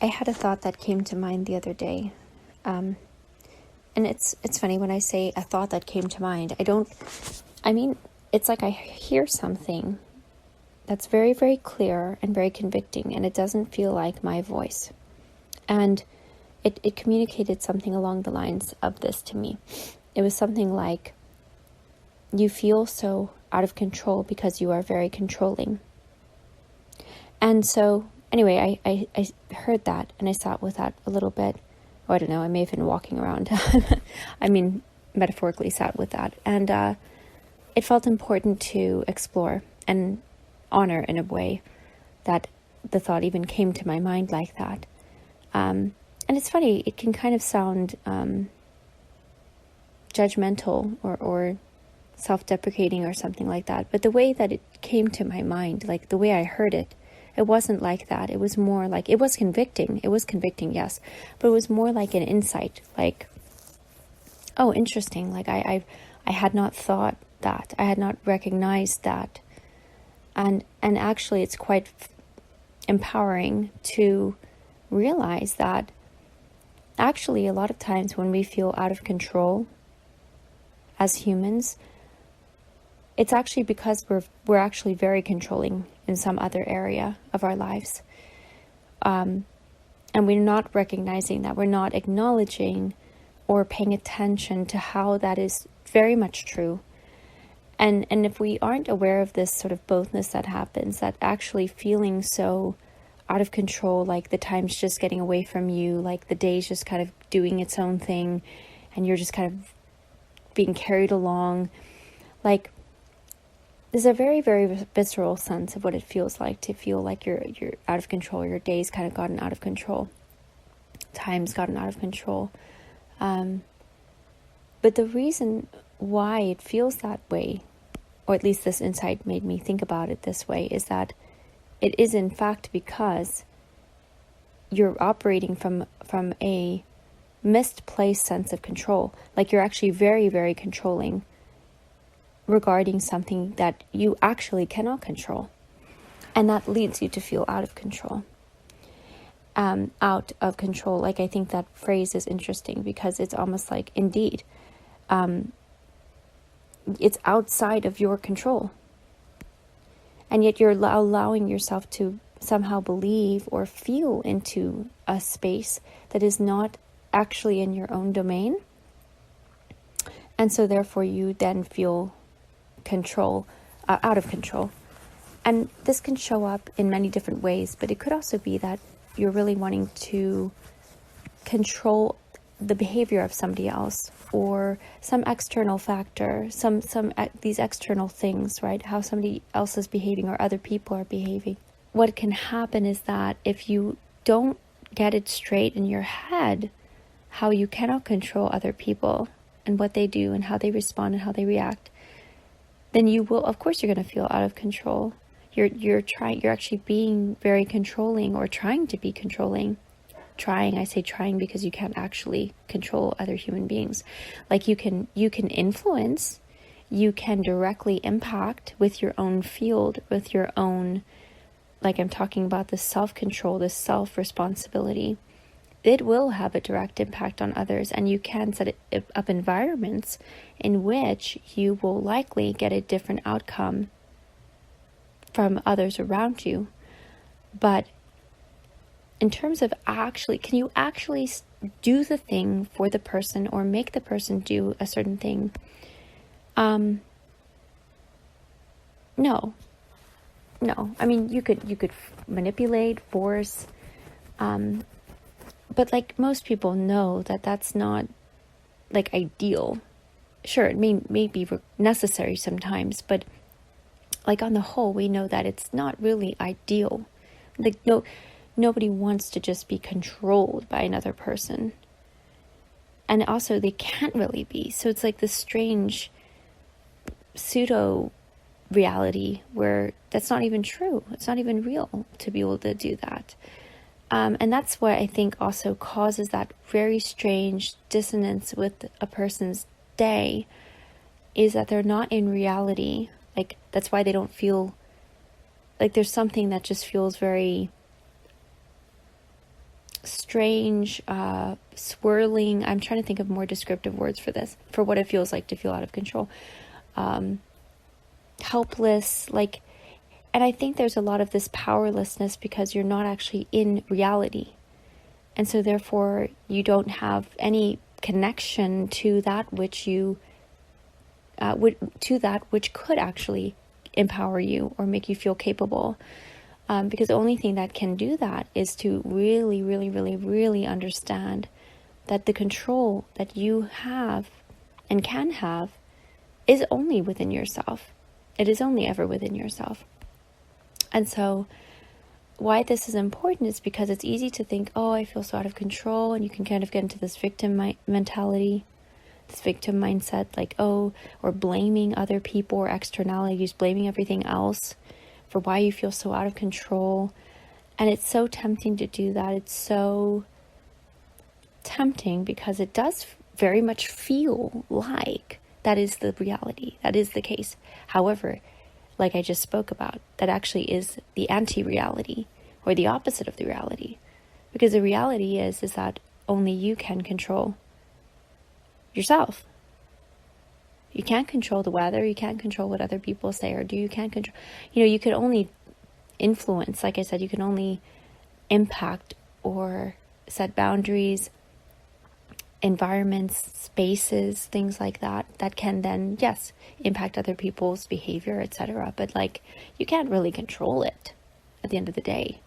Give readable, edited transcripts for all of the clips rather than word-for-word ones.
I had a thought that came to mind the other day. And it's funny when I say a thought that came to mind. It's like I hear something that's very, very clear and very convicting, and it doesn't feel like my voice. And it communicated something along the lines of this to me. It was something like, you feel so out of control because you are very controlling. And so, anyway, I heard that, and I sat with that a little bit. Oh, I don't know, I may have been walking around. Metaphorically sat with that. And it felt important to explore and honor in a way that the thought even came to my mind like that. And it's funny, it can kind of sound judgmental or self-deprecating or something like that. But the way that it came to my mind, like the way I heard it, it wasn't like that. It was more like, it was convicting. It was convicting, yes. But it was more like an insight, like, oh, interesting. Like I had not thought that. I had not recognized that. And actually it's quite empowering to realize that actually a lot of times when we feel out of control as humans, it's actually because we're actually very controlling in some other area of our lives. And we're not recognizing that, we're not acknowledging or paying attention to how that is very much true. And if we aren't aware of this sort of bothness that happens, that actually feeling so out of control, like the time's just getting away from you, like the day's just kind of doing its own thing, and you're just kind of being carried along, like there's a very, very visceral sense of what it feels like to feel like you're out of control. Your day's kind of gotten out of control. Time's gotten out of control. But the reason why it feels that way, or at least this insight made me think about it this way, is that it is in fact because you're operating from a misplaced sense of control. Like you're actually very, very controlling regarding something that you actually cannot control. And that leads you to feel out of control. Out of control. Like, I think that phrase is interesting because it's almost like, indeed, it's outside of your control. And yet you're allowing yourself to somehow believe or feel into a space that is not actually in your own domain. And so therefore you then feel out of control. And this can show up in many different ways, but it could also be that you're really wanting to control the behavior of somebody else or some external factor, these external things, right? How somebody else is behaving or other people are behaving. What can happen is that if you don't get it straight in your head, how you cannot control other people and what they do and how they respond and how they react, then you will, of course, you're going to feel out of control. You're actually being very controlling or trying to be controlling. I say trying because you can't actually control other human beings. Like you can influence, you can directly impact with your own field, with your own, like I'm talking about this self-control, this self-responsibility. It will have a direct impact on others, and you can set up environments in which you will likely get a different outcome from others around you. But in terms of can you actually do the thing for the person or make the person do a certain thing? No. I mean, you could manipulate, force, but like most people know that that's not like ideal. Sure, it may be necessary sometimes, but like on the whole, we know that it's not really ideal. Like nobody wants to just be controlled by another person. And also they can't really be. So it's like this strange pseudo reality where that's not even true. It's not even real to be able to do that. And that's what I think also causes that very strange dissonance with a person's day, is that they're not in reality. Like, that's why they don't feel like there's something that just feels very strange, swirling, I'm trying to think of more descriptive words for this, for what it feels like to feel out of control. Helpless, like, and I think there's a lot of this powerlessness because you're not actually in reality. And so therefore you don't have any connection to that which you, to that which could actually empower you or make you feel capable. Because the only thing that can do that is to really, really, really, really understand that the control that you have and can have is only within yourself. It is only ever within yourself. And so why this is important is because it's easy to think, oh, I feel so out of control. And you can kind of get into this victim mentality, this victim mindset, like, oh, or blaming other people or externalities, blaming everything else for why you feel so out of control. And it's so tempting to do that. It's so tempting because it does very much feel like that is the reality. That is the case. However, like I just spoke about, that actually is the anti-reality or the opposite of the reality. Because the reality is that only you can control yourself. You can't control the weather. You can't control what other people say or do. You can't control, you could only influence, like I said, you can only impact or set boundaries, environments, spaces, things like that, that can then, yes, impact other people's behavior, etc. But like, you can't really control it at the end of the day,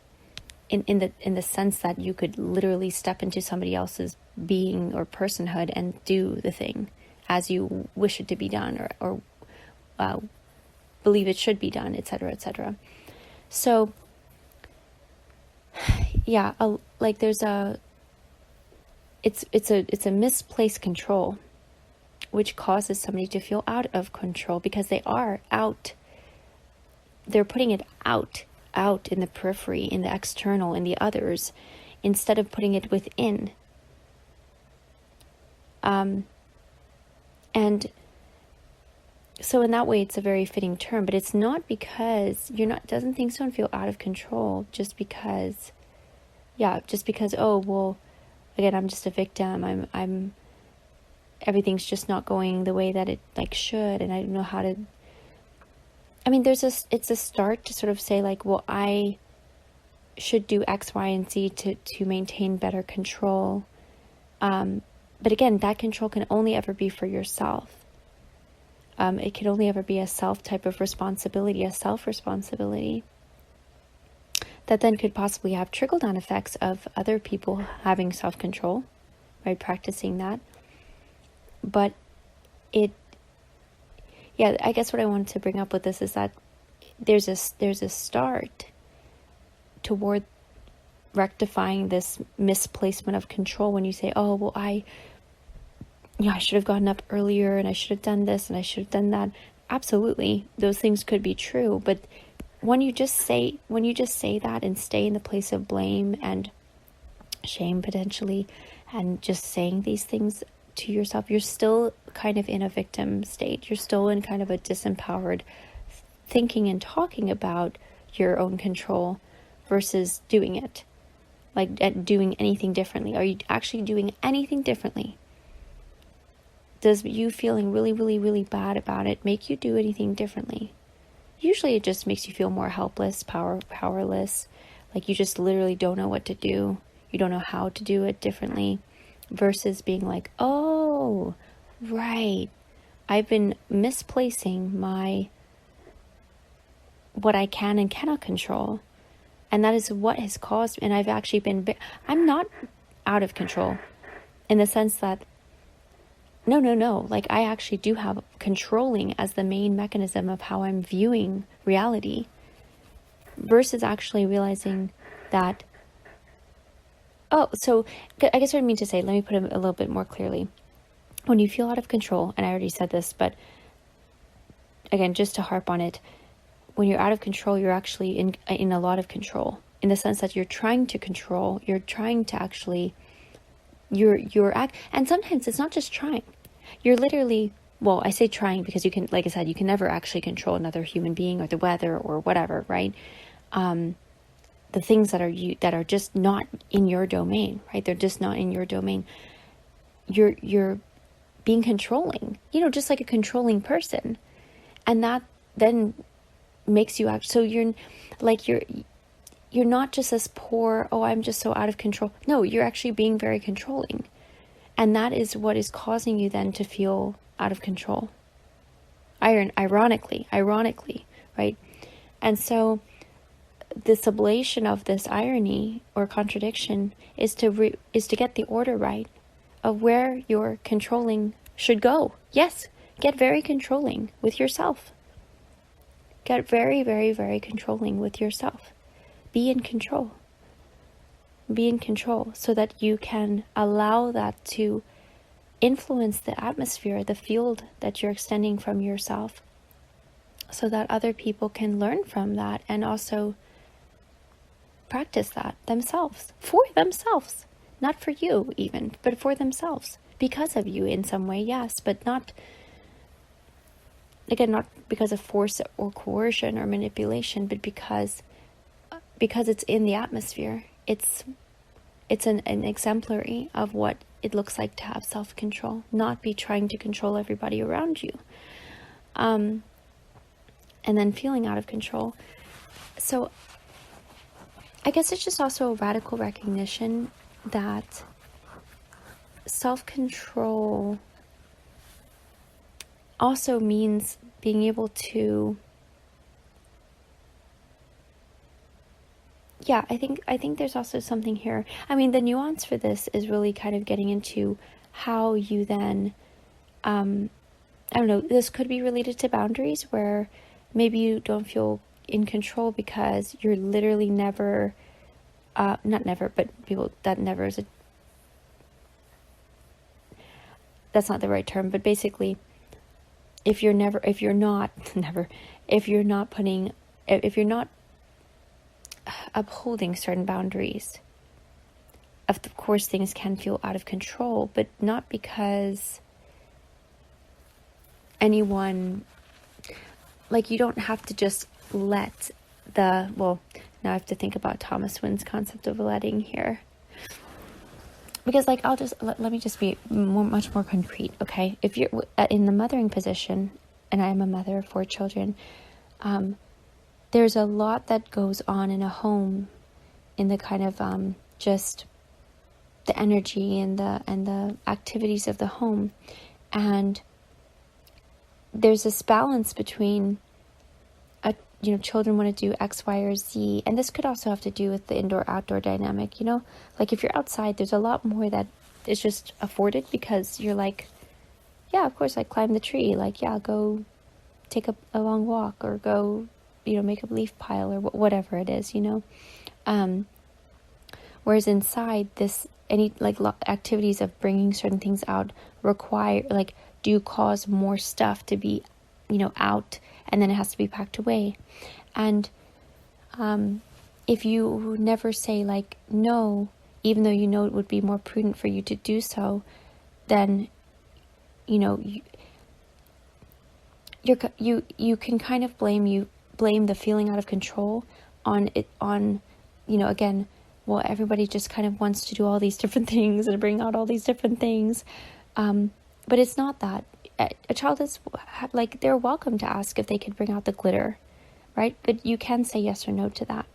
in the sense that you could literally step into somebody else's being or personhood and do the thing as you wish it to be done or believe it should be done, etc., etc. So, yeah, like there's it's a misplaced control, which causes somebody to feel out of control because they are out. They're putting it out in the periphery, in the external, in the others, instead of putting it within. And so in that way, it's a very fitting term, but it's not because things don't feel out of control just because, oh, well, again, I'm just a victim. I'm everything's just not going the way that it like should. And I don't know how to, it's a start to sort of say like, well, I should do X, Y, and Z to maintain better control. But again, that control can only ever be for yourself. It can only ever be a self type of responsibility, a self-responsibility that then could possibly have trickle-down effects of other people having self-control, right? Practicing that. But I guess what I wanted to bring up with this is that there's a start toward rectifying this misplacement of control when you say, oh, well, I should have gotten up earlier and I should have done this and I should have done that. Absolutely, those things could be true. But when you just say that and stay in the place of blame and shame potentially, and just saying these things to yourself, you're still kind of in a victim state. You're still in kind of a disempowered thinking and talking about your own control versus doing it. Like doing anything differently. Are you actually doing anything differently? Does you feeling really, really, really bad about it make you do anything differently? Usually it just makes you feel more helpless, powerless. Like you just literally don't know what to do. You don't know how to do it differently. Versus being like, oh, right. I've been misplacing what I can and cannot control. And that is what has caused, and I've actually I'm not out of control in the sense that, no. Like I actually do have controlling as the main mechanism of how I'm viewing reality versus actually realizing that, so I guess what I mean to say, let me put it a little bit more clearly. When you feel out of control, and I already said this, but again, just to harp on it, when you're out of control, you're actually in a lot of control, in the sense that you're trying to control, you're trying to actually, and sometimes it's not just trying. You're literally, well, I say trying because you can, like I said, you can never actually control another human being or the weather or whatever, right? the things that are just not in your domain, right? They're just not in your domain. You're being controlling, just like a controlling person. And that then makes you act. So you're not just this poor, oh, I'm just so out of control. No, you're actually being very controlling. And that is what is causing you then to feel out of control. Ironically, right? And so the sublation of this irony or contradiction is to get the order right of where your controlling should go. Yes, get very controlling with yourself. Get very, very, very controlling with yourself. Be in control. Be in control so that you can allow that to influence the atmosphere, the field that you're extending from yourself, so that other people can learn from that and also practice that themselves, for themselves, not for you even, but for themselves, because of you in some way, yes, but not, again, not because of force or coercion or manipulation, but because it's in the atmosphere. It's an exemplary of what it looks like to have self-control, not be trying to control everybody around you, and then feeling out of control. So I guess it's just also a radical recognition that self-control also means being able to, I think there's also something here. I mean, the nuance for this is really kind of getting into how you then, I don't know, this could be related to boundaries where maybe you don't feel in control because you're literally never, not never, but people, that never is that's not the right term, but basically, if you're not upholding certain boundaries, of course things can feel out of control, but not because anyone, like, you don't have to just let now I have to think about Thomas Wynn's concept of letting here. Because, like, let me just be much more concrete, okay? If you're in the mothering position, and I am a mother of 4 children, there's a lot that goes on in a home, in the kind of just the energy and the activities of the home, and there's this balance between children want to do X, Y, or Z, and this could also have to do with the indoor-outdoor dynamic, like if you're outside, there's a lot more that is just afforded because you're like, yeah, of course, like climb the tree, like, yeah, go take a long walk, or go, make a leaf pile, or whatever it is, whereas inside, any activities of bringing certain things out do cause more stuff to be, out, and then it has to be packed away. And if you never say no, even though it would be more prudent for you to do so, then you can kind of blame the feeling out of control on again, well, everybody just kind of wants to do all these different things and bring out all these different things, but it's not that. A child is they're welcome to ask if they could bring out the glitter, right? But you can say yes or no to that.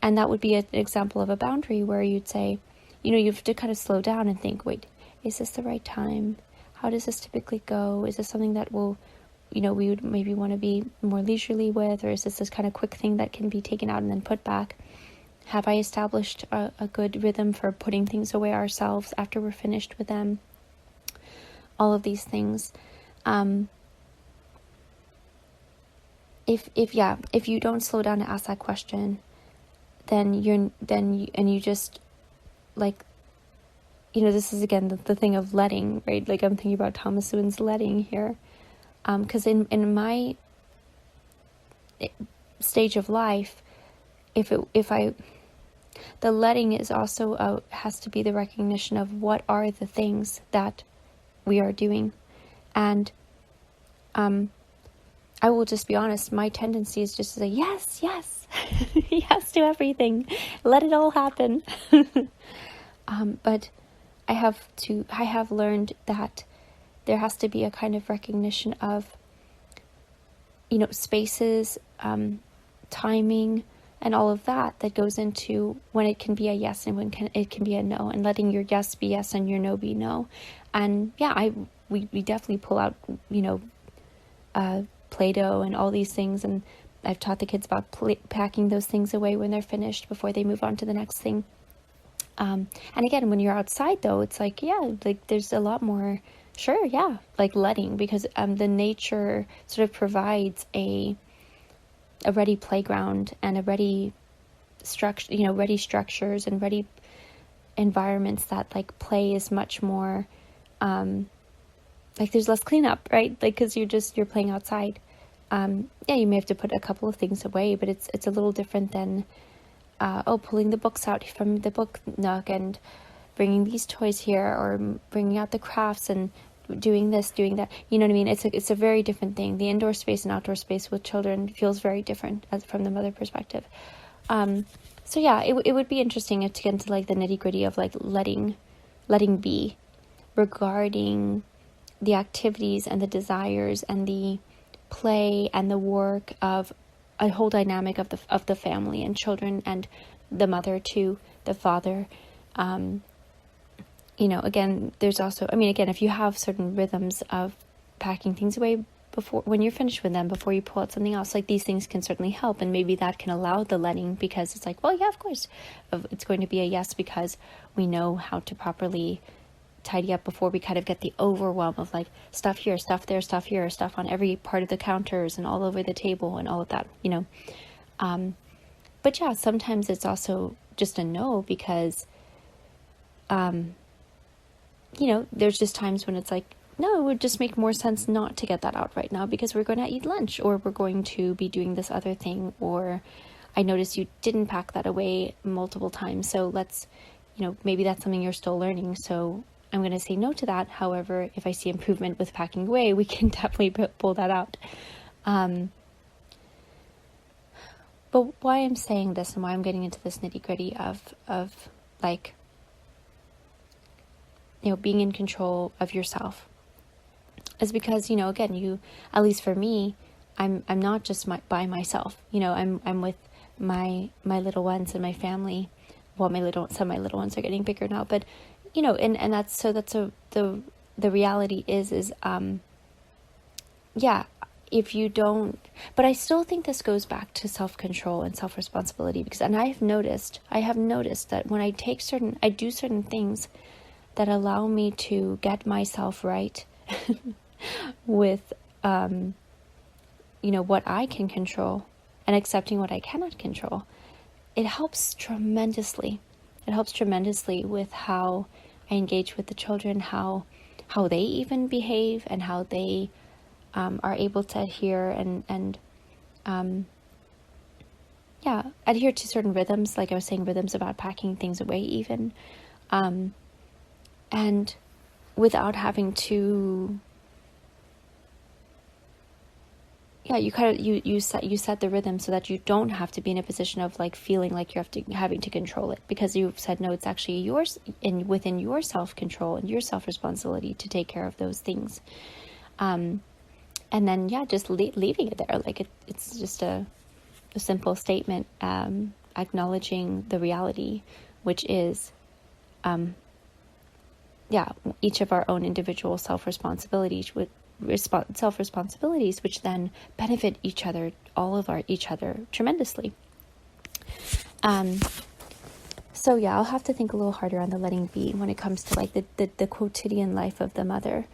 And that would be an example of a boundary where you'd say, you have to kind of slow down and think, wait, is this the right time? How does this typically go? Is this something that will, we would maybe want to be more leisurely with, or is this kind of quick thing that can be taken out and then put back? Have I established a good rhythm for putting things away ourselves after we're finished with them? All of these things. If you don't slow down to ask that question, then you just this is again the thing of letting, right? Like, I'm thinking about Thomas Wynn's letting here, because in my stage of life, the letting is also has to be the recognition of what are the things that we are doing. And I will just be honest, my tendency is just to say, yes, Yes to everything. Let it all happen. But I have learned that there has to be a kind of recognition of, spaces, timing, and all of that goes into when it can be a yes and when it can be a no, and letting your yes be yes and your no be no. And yeah, we definitely pull out, Play-Doh and all these things, and I've taught the kids about packing those things away when they're finished before they move on to the next thing. And again, when you're outside though, it's like, yeah, like there's a lot more, sure, yeah, like letting, because the nature sort of provides a ready playground and a ready structure, ready structures and ready environments that like play is much more, like there's less cleanup, right? Like, because you're playing outside. Yeah, you may have to put a couple of things away, but it's a little different than, pulling the books out from the book nook and bringing these toys here, or bringing out the crafts and doing this, doing that. You know what I mean? It's a very different thing. The indoor space and outdoor space with children feels very different from the mother perspective. So yeah, it would be interesting to get into like the nitty gritty of like letting be regarding the activities and the desires and the play and the work of a whole dynamic of the family and children and the mother to the father. Again, there's also, again, if you have certain rhythms of packing things away before, when you're finished with them, before you pull out something else, like these things can certainly help. And maybe that can allow the letting, because it's like, well, yeah, of course, it's going to be a yes, because we know how to properly tidy up before we kind of get the overwhelm of like stuff here, stuff there, stuff here, stuff on every part of the counters and all over the table and all of that, but yeah, sometimes it's also just a no, because there's just times when it's like, no, it would just make more sense not to get that out right now, because we're going to eat lunch, or we're going to be doing this other thing, or I noticed you didn't pack that away multiple times, so let's, maybe that's something you're still learning, so I'm going to say no to that. However, if I see improvement with packing away, we can definitely pull that out. But why I'm saying this and why I'm getting into this nitty gritty of like, being in control of yourself is because, again, at least for me, I'm not just by myself, I'm with my little ones and my family. Well, some of my little ones are getting bigger now, but and that's the reality is yeah, if you don't, but I still think this goes back to self-control and self-responsibility, because, and I have noticed that when I do certain things that allow me to get myself right with, what I can control and accepting what I cannot control, it helps tremendously. It helps tremendously with how I engage with the children, how they even behave, and how they are able to adhere and adhere to certain rhythms, like I was saying, rhythms about packing things away even, and without having to, you kind of you set the rhythm so that you don't have to be in a position of like feeling like you're having to control it, because you've said no, it's actually yours within your self-control and your self-responsibility to take care of those things. And then just leaving it there, like it's just a simple statement, acknowledging the reality, which is each of our own individual self-responsibilities which then benefit each other tremendously. So I'll have to think a little harder on the letting be when it comes to like the quotidian life of the mother,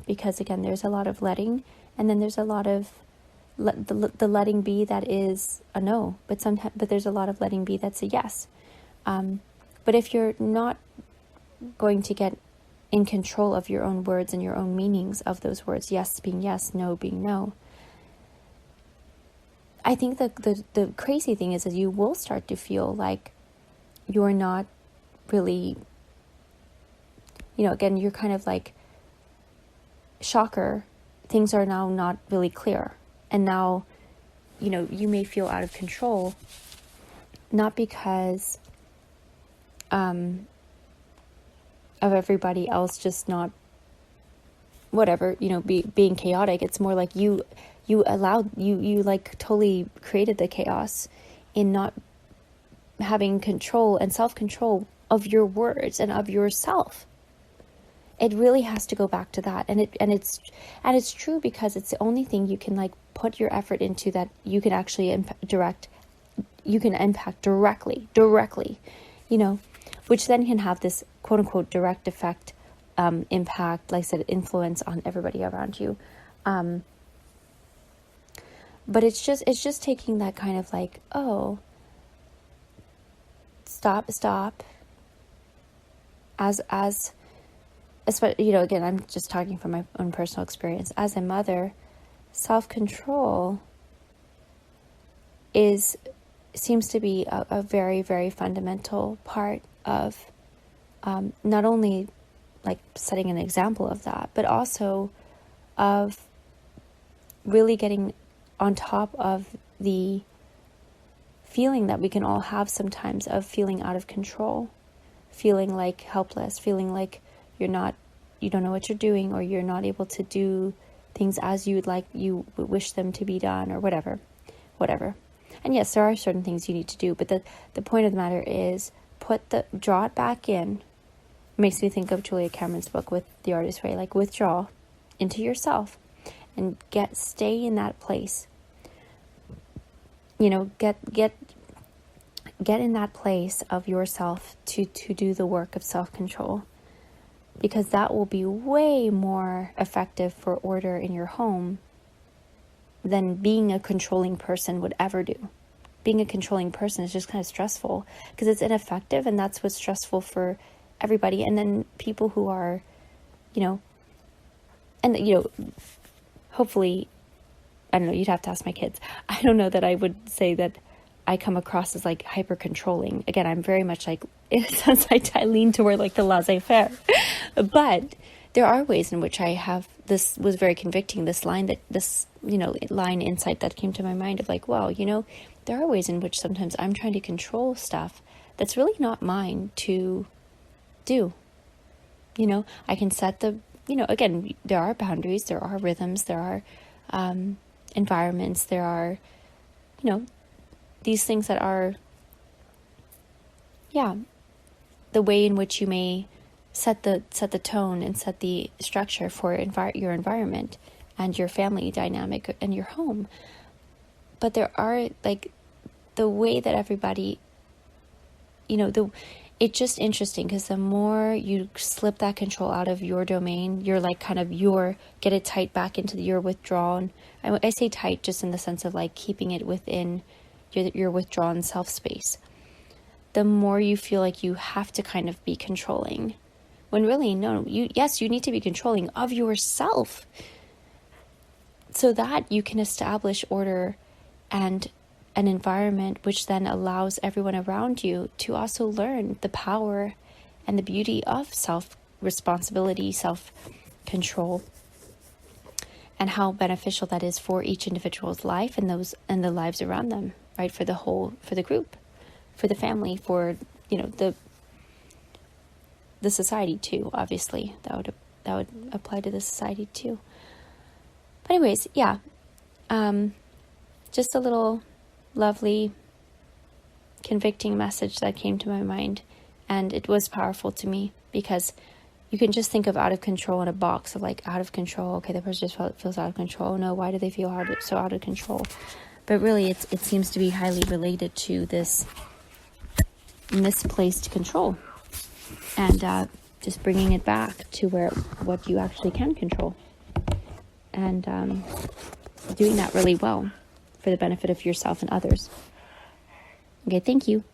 because again, there's a lot of letting, and then there's a lot of the letting be that is a no, but there's a lot of letting be that's a yes. But if you're not going to get in control of your own words and your own meanings of those words, yes being yes, no being no, I think that the crazy thing is you will start to feel like you're not really, again, you're kind of like, shocker, things are now not really clear. And now you may feel out of control, not because of everybody else just not, whatever, being chaotic. It's more like you like totally created the chaos in not having control and self-control of your words and of yourself. It really has to go back to that. And it's true, because it's the only thing you can like put your effort into that you can actually impact directly, which then can have this quote unquote direct effect, impact, like I said, influence on everybody around you. But it's just taking that kind of like, oh, stop, as again, I'm just talking from my own personal experience. As a mother, self-control seems to be a very, very fundamental part of not only like setting an example of that, but also of really getting on top of the feeling that we can all have sometimes of feeling out of control, feeling like helpless, feeling like you don't know what you're doing, or you're not able to do things as you wish them to be done, or whatever. And yes, there are certain things you need to do, but the point of the matter is draw it back in. It makes me think of Julia Cameron's book with The Artist's Way, like withdraw into yourself and stay in that place. Get in that place of yourself to do the work of self-control, because that will be way more effective for order in your home than being a controlling person would ever do. Being a controlling person is just kind of stressful because it's ineffective, and that's what's stressful for everybody. And then people who are, hopefully, I don't know, you'd have to ask my kids. I don't know that I would say that I come across as like hyper controlling. Again, I'm very much like, in a sense, I lean toward like the laissez-faire. But there are ways in which I have, this was very convicting, this line insight that came to my mind of like, well, there are ways in which sometimes I'm trying to control stuff that's really not mine to do. I can set again, there are boundaries, there are rhythms, there are environments, there are, these things that are, the way in which you may set the tone and set the structure for your environment and your family dynamic and your home. But there are like the way that everybody, it's just interesting because the more you slip that control out of your domain, you're like kind of get it tight back into your withdrawn. I say tight just in the sense of like keeping it within your withdrawn self space. The more you feel like you have to kind of be controlling, when really, no, you need to be controlling of yourself so that you can establish order and an environment which then allows everyone around you to also learn the power and the beauty of self-responsibility, self-control, and how beneficial that is for each individual's life and the lives around them, right? For the group, for the family, for, the society too, obviously. That would apply to the society too. But anyways, just a little lovely, convicting message that came to my mind, and it was powerful to me because you can just think of out of control in a box of like out of control. Okay, the person just feels out of control. No, why do they feel so out of control? But really, it seems to be highly related to this misplaced control, and just bringing it back to what you actually can control, and doing that really well for the benefit of yourself and others. Okay, thank you.